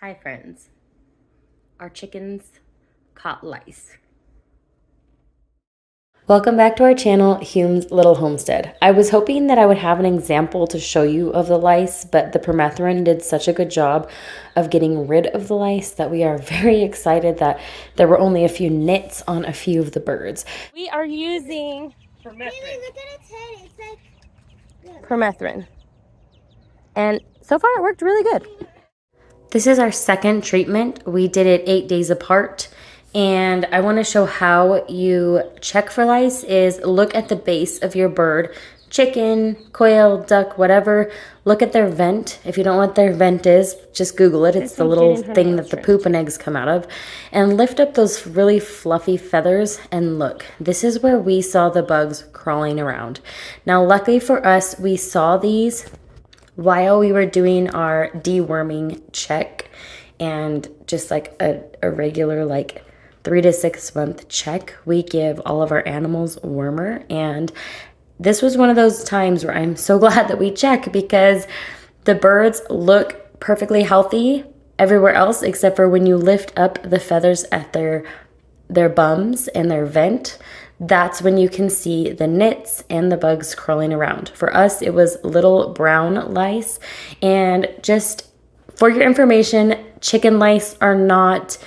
Hi friends, our chickens caught lice. Welcome back to our channel, Hume's Little Homestead. I was hoping that I would have an example to show you of the lice, but the permethrin did such a good job of getting rid of the lice that we are very excited that there were only a few nits on a few of the birds. We are using permethrin. Look at its head. It's like Permethrin. And so far it worked really good. This is our second treatment. We did it 8 days apart. And I want to show how you check for lice is look at the base of your bird, chicken, quail, duck, whatever. Look at their vent. If you don't know what their vent is, just Google it. It's the little thing that the poop and eggs come out of. And lift up those really fluffy feathers and look. This is where we saw the bugs crawling around. Now, luckily for us, we saw these while we were doing our deworming check, and just like a regular like 3 to 6 month check, we give all of our animals wormer. And this was one of those times where I'm so glad that we check, because the birds look perfectly healthy everywhere else except for when you lift up the feathers at their bums and their vent. That's when you can see the nits and the bugs crawling around. For us, it was little brown lice. And just for your information, chicken lice are not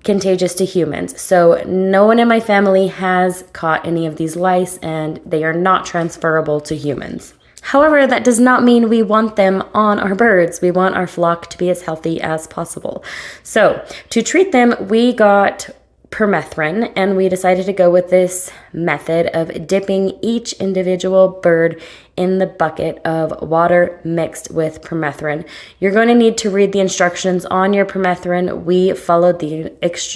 contagious to humans. So no one in my family has caught any of these lice, and they are not transferable to humans. However, that does not mean we want them on our birds. We want our flock to be as healthy as possible. So to treat them, we got permethrin, and we decided to go with this method of dipping each individual bird in the bucket of water mixed with permethrin. You're going to need to read the instructions on your permethrin. We followed the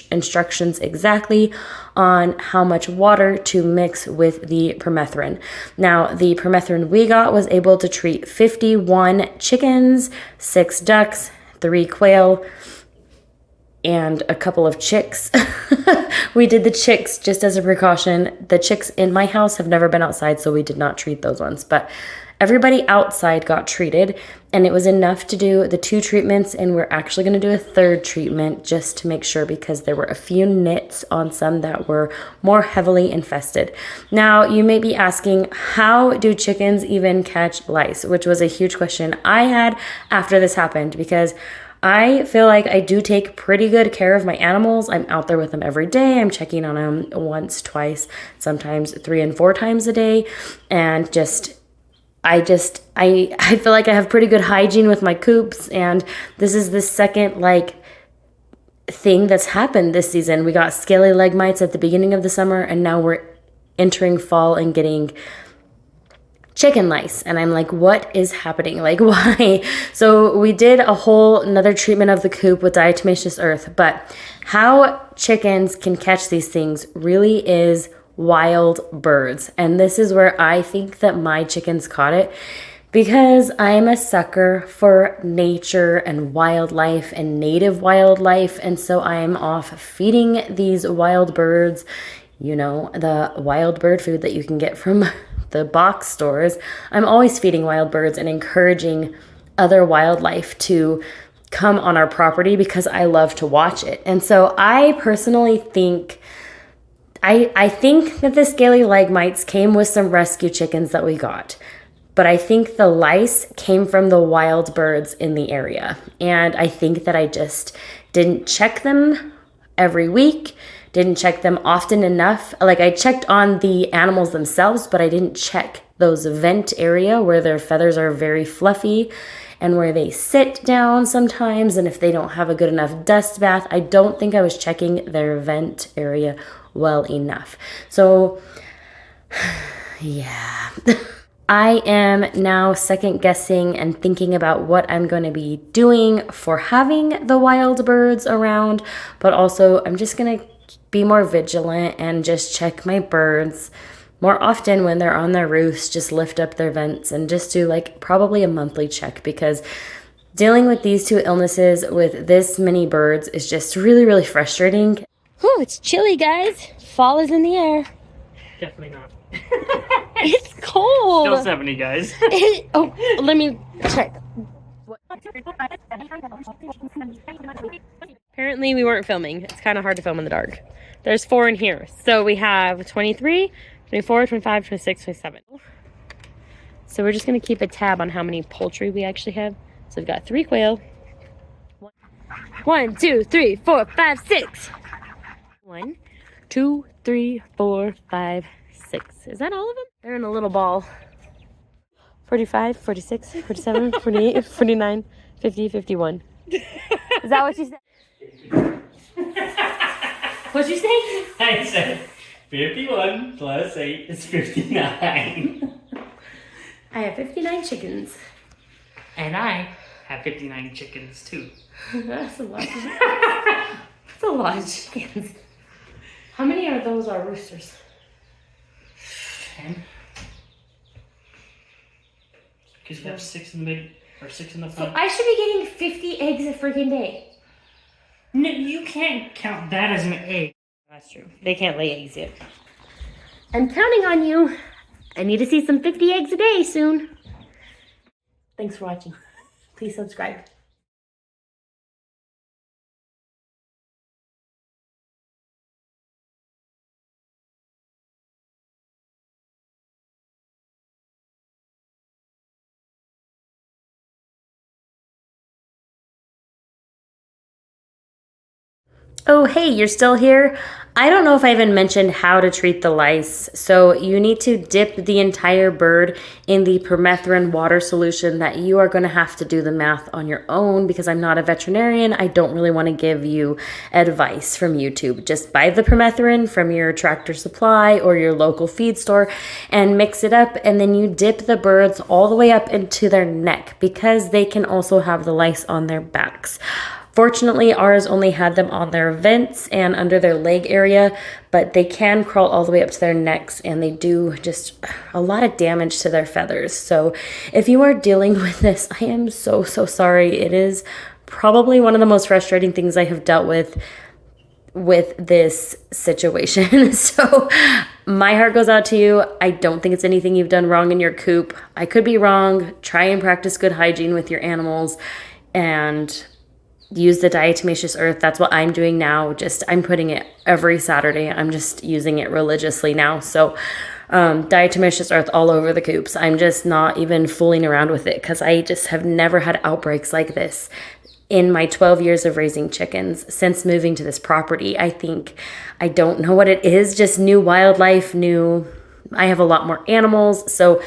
instructions exactly on how much water to mix with the permethrin. Now, the permethrin we got was able to treat 51 chickens, 6 ducks, 3 quail, and a couple of chicks. We did the chicks just as a precaution. The chicks in my house have never been outside, so we did not treat those ones. But everybody outside got treated, and it was enough to do the 2 treatments, and we're actually going to do a 3rd treatment just to make sure, because there were a few nits on some that were more heavily infested. Now, you may be asking, how do chickens even catch lice? Which was a huge question I had after this happened, because I feel like I do take pretty good care of my animals. I'm out there with them every day. I'm checking on them once, twice, sometimes 3 and 4 times a day. And I feel like I have pretty good hygiene with my coops. And this is the second thing that's happened this season. We got scaly leg mites at the beginning of the summer, and now we're entering fall and getting chicken lice. And I'm like, what is happening? Like, why? So we did another treatment of the coop with diatomaceous earth. But how chickens can catch these things really is wild birds. And this is where I think that my chickens caught it, because I'm a sucker for nature and wildlife and native wildlife. And so I'm off feeding these wild birds, you know, the wild bird food that you can get from the box stores. I'm always feeding wild birds and encouraging other wildlife to come on our property, because I love to watch it. And so I personally think, I think that the scaly leg mites came with some rescue chickens that we got. But I think the lice came from the wild birds in the area. And I think that I just didn't check them every week, didn't check them often enough. Like, I checked on the animals themselves, but I didn't check those vent area where their feathers are very fluffy and where they sit down sometimes. And if they don't have a good enough dust bath, I don't think I was checking their vent area well enough. So yeah. I am now second guessing and thinking about what I'm going to be doing for having the wild birds around, but also I'm just going to be more vigilant and just check my birds more often when they're on their roofs. Just lift up their vents and just do probably a monthly check, because dealing with these 2 illnesses with this many birds is just really, really frustrating. Whew, it's chilly, guys. Fall is in the air. Definitely not. It's cold. Still 70, guys. Oh, let me check. Apparently we weren't filming. It's kind of hard to film in the dark. There's 4 in here. So we have 23, 24, 25, 26, 27. So we're just gonna keep a tab on how many poultry we actually have. So we've got 3 quail. 1, 2, 3, 4, 5, 6. 1, 2, 3, 4, 5, 6. Is that all of them? They're in a little ball. 45, 46, 47, 48, 49, 50, 51. Is that what you said? What'd you say? I said 51 plus 8 is 59. I have 59 chickens. And I have 59 chickens too. That's a lot. That's a lot of chickens. How many are those roosters? 10. Because you have 6 in the mid, or 6 in the So front. I should be getting 50 eggs a freaking day. No, you can't count that as an egg. That's true. They can't lay eggs yet. I'm counting on you. I need to see some 50 eggs a day soon. Thanks for watching. Please subscribe. Oh, hey, you're still here? I don't know if I even mentioned how to treat the lice. So you need to dip the entire bird in the permethrin water solution that you are going to have to do the math on your own because I'm not a veterinarian. I don't really want to give you advice from YouTube. Just buy the permethrin from your Tractor Supply or your local feed store and mix it up, and then you dip the birds all the way up into their neck because they can also have the lice on their backs. Fortunately, ours only had them on their vents and under their leg area, but they can crawl all the way up to their necks, and they do just a lot of damage to their feathers. So if you are dealing with this, I am so sorry. It is probably one of the most frustrating things I have dealt with this situation. So my heart goes out to you. I don't think it's anything you've done wrong in your coop. I could be wrong. Try and practice good hygiene with your animals and use the diatomaceous earth. That's what I'm doing now. I'm putting it every Saturday. I'm just using it religiously now. So diatomaceous earth all over the coops. I'm just not even fooling around with it because I just have never had outbreaks like this in my 12 years of raising chickens since moving to this property. I don't know what it is, just new wildlife, I have a lot more animals. So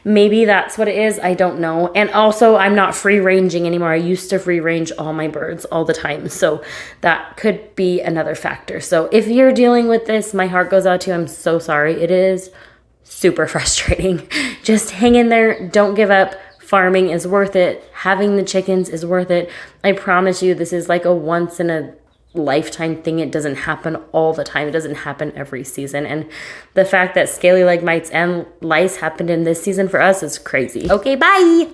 maybe that's what it is. I don't know. And also, I'm not free ranging anymore. I used to free range all my birds all the time. So that could be another factor. So if you're dealing with this, my heart goes out to you. I'm so sorry. It is super frustrating. Just hang in there. Don't give up. Farming is worth it. Having the chickens is worth it. I promise you, this is like a once in a lifetime thing. It doesn't happen all the time. It doesn't happen every season. And the fact that scaly leg mites and lice happened in this season for us is crazy. Okay, bye.